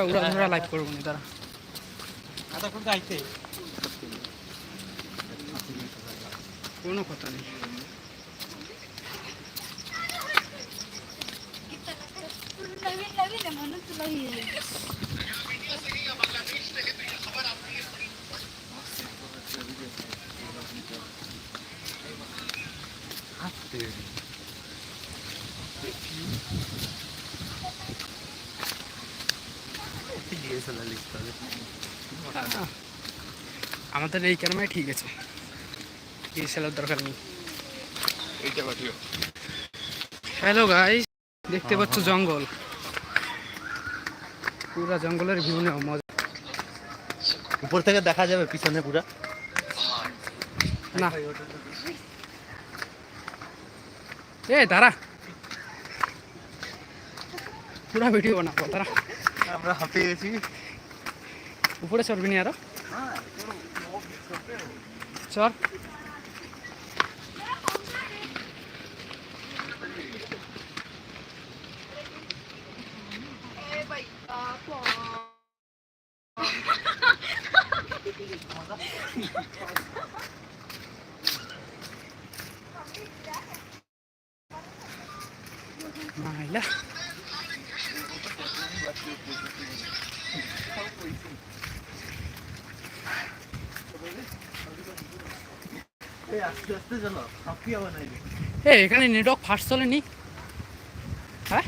উড়াধরা live করবো না তারা কোনো কথা নেই। আমাদের এই ক্যামেরায় ঠিক আছে, ডিএসএলআর দরকার নেই। হ্যালো গাইস, দেখতে পাচ্ছ জঙ্গল, পুরা জঙ্গলের ভিউ নেওয়া মজা। উপর থেকে দেখা যাবে পিছনে পুরা না এ দাঁড়া, পুরা ভিডিও বানাবো তারা। আমরা হাঁপিয়ে গেছি। উপরে চড়বি নি আরো? চল মাইলা আস্তে আস্তে চলো, হাঁপিয়ে বানাইলে। এখানে নেটওয়ার্ক ফাস্ট চলেনি। হ্যাঁ